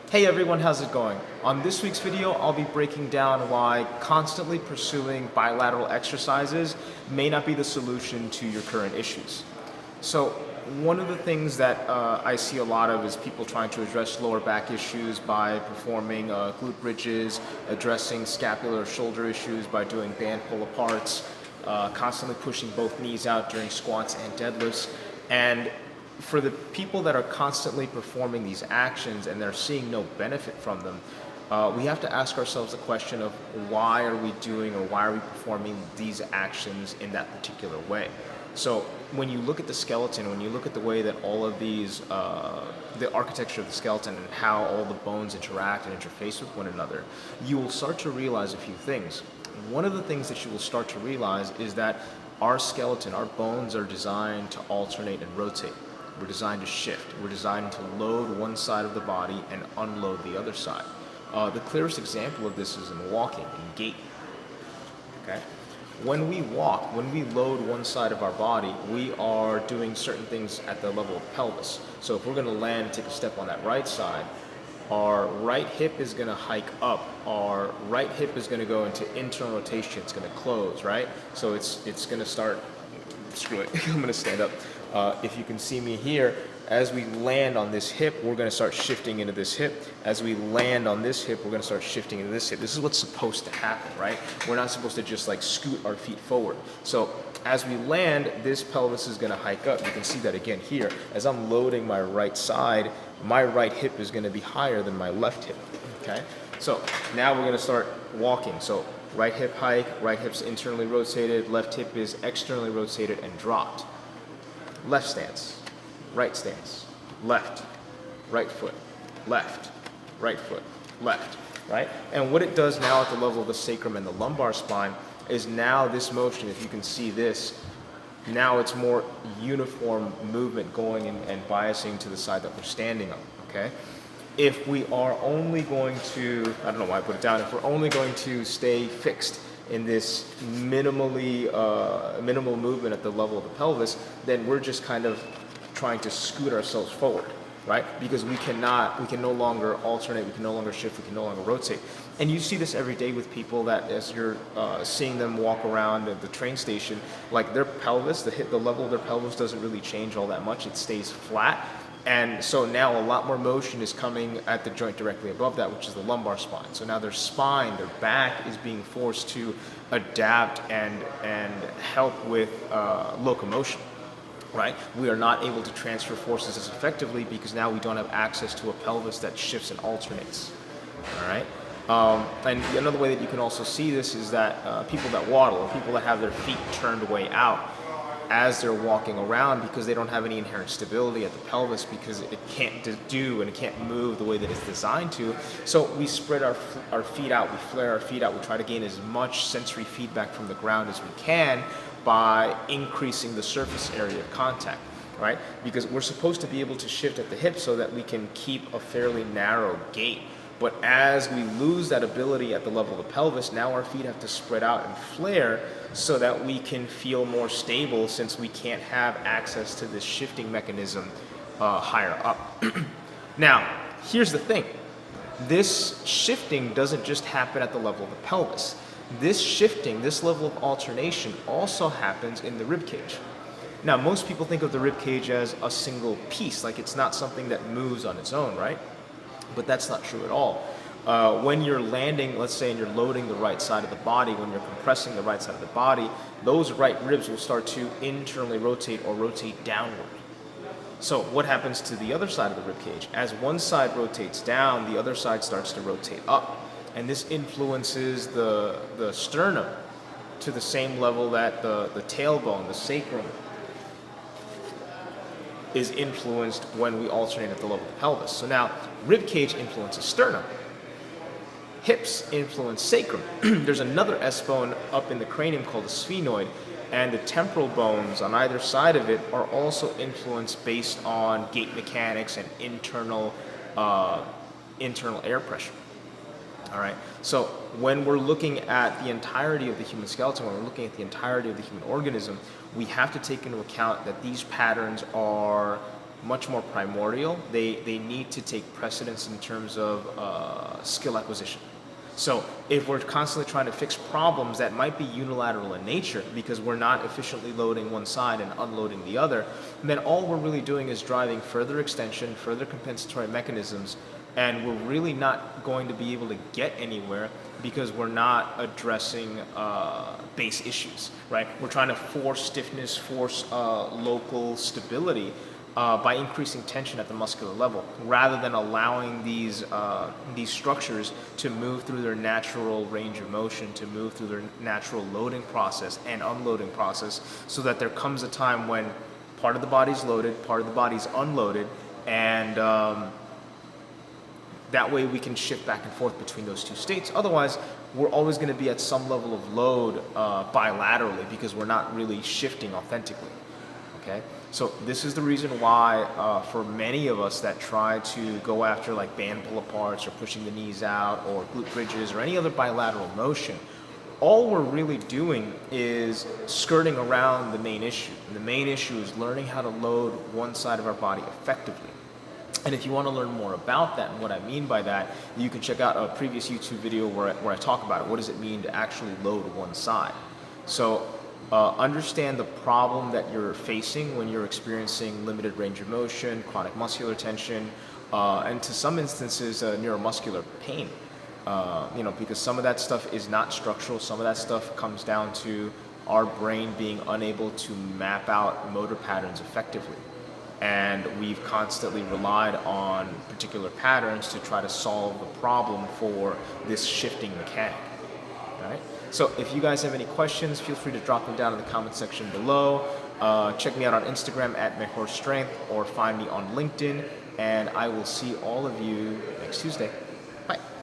Hey everyone, how's it going? On this week's video, I'll be breaking down why constantly pursuing bilateral exercises may not be the solution to your current issues. So, one of the things that I see a lot of is people trying to address lower back issues by performing glute bridges, addressing scapular or shoulder issues by doing band pull-aparts, constantly pushing both knees out during squats and deadlifts. And for the people that are constantly performing these actions and they're seeing no benefit from them, we have to ask ourselves the question of why are we doing or why are we performing these actions in that particular way. So when you look at the skeleton, when you look at the way that all of these, the architecture of the skeleton and how all the bones interact and interface with one another, you will start to realize a few things. One of the things that you will start to realize is that our skeleton, our bones are designed to alternate and rotate. We're designed to shift. We're designed to load one side of the body and unload the other side. The clearest example of this is in walking, in gait. Okay? When we walk, when we load one side of our body, we are doing certain things at the level of the pelvis. So if we're going to land and take a step on that right side, our right hip is going to hike up. Our right hip is going to go into internal rotation. It's going to close, right? So it's going to start, screw it, I'm going to stand up. If you can see me here, as we land on this hip, we're going to start shifting into this hip. As we land on this hip, we're going to start shifting into this hip. This is what's supposed to happen, right? We're not supposed to just like scoot our feet forward. So as we land, this pelvis is going to hike up. You can see that again here. As I'm loading my right side, my right hip is going to be higher than my left hip, okay? So now we're going to start walking. So right hip hike, right hip's internally rotated, left hip is externally rotated and dropped. Left stance, right stance, left, right foot, left, right foot, left, right? And what it does now at the level of the sacrum and the lumbar spine is now this motion, if you can see this, now it's more uniform movement going and biasing to the side that we're standing on, okay? If we are only going to, I don't know why I put it down, if we're only going to stay fixed in this minimal movement at the level of the pelvis, then we're just kind of trying to scoot ourselves forward, right? Because we can no longer alternate, we can no longer shift, we can no longer rotate. And you see this every day with people that as you're seeing them walk around at the train station, like their pelvis, the level of their pelvis doesn't really change all that much, it stays flat. And so now a lot more motion is coming at the joint directly above that, which is the lumbar spine. So now their spine, their back is being forced to adapt and help with locomotion, right? We are not able to transfer forces as effectively because now we don't have access to a pelvis that shifts and alternates, all right? And another way that you can also see this is that people that waddle, or people that have their feet turned way out, as they're walking around because they don't have any inherent stability at the pelvis because it can't do and it can't move the way that it's designed to. So we spread our feet out, we flare our feet out, we try to gain as much sensory feedback from the ground as we can by increasing the surface area of contact, right? Because we're supposed to be able to shift at the hip so that we can keep a fairly narrow gait. But as we lose that ability at the level of the pelvis, now our feet have to spread out and flare so that we can feel more stable since we can't have access to this shifting mechanism higher up. Now, here's the thing. This shifting doesn't just happen at the level of the pelvis. This shifting, this level of alternation also happens in the rib cage. Now, most people think of the rib cage as a single piece, like it's not something that moves on its own, right? But that's not true at all. When you're landing, let's say, and you're loading the right side of the body, when you're compressing the right side of the body, those right ribs will start to internally rotate or rotate downward. So what happens to the other side of the rib cage? As one side rotates down, the other side starts to rotate up. And this influences the sternum to the same level that the tailbone, the sacrum, is influenced when we alternate at the level of the pelvis. So now, rib cage influences sternum. Hips influence sacrum. There's another S-bone up in the cranium called the sphenoid, and the temporal bones on either side of it are also influenced based on gait mechanics and internal air pressure. All right. So when we're looking at the entirety of the human skeleton, when we're looking at the entirety of the human organism, we have to take into account that these patterns are much more primordial. They need to take precedence in terms of skill acquisition. So if we're constantly trying to fix problems that might be unilateral in nature because we're not efficiently loading one side and unloading the other, then all we're really doing is driving further extension, further compensatory mechanisms, and we're really not going to be able to get anywhere because we're not addressing base issues, right? We're trying to force stiffness, force local stability by increasing tension at the muscular level, rather than allowing these structures to move through their natural range of motion, to move through their natural loading process and unloading process, so that there comes a time when part of the body's loaded, part of the body's unloaded, and that way we can shift back and forth between those two states. Otherwise, we're always going to be at some level of load bilaterally because we're not really shifting authentically. Okay? So this is the reason why for many of us that try to go after like band pull aparts or pushing the knees out or glute bridges or any other bilateral motion, all we're really doing is skirting around the main issue. And the main issue is learning how to load one side of our body effectively. And if you want to learn more about that and what I mean by that, you can check out a previous YouTube video where I talk about it. What does it mean to actually load one side? So understand the problem that you're facing when you're experiencing limited range of motion, chronic muscular tension, and to some instances neuromuscular pain. Because some of that stuff is not structural. Some of that stuff comes down to our brain being unable to map out motor patterns effectively. And we've constantly relied on particular patterns to try to solve the problem for this shifting mechanic. All right? So if you guys have any questions, feel free to drop them down in the comment section below. Check me out on Instagram at Mejor Strength, or find me on LinkedIn, and I will see all of you next Tuesday. Bye.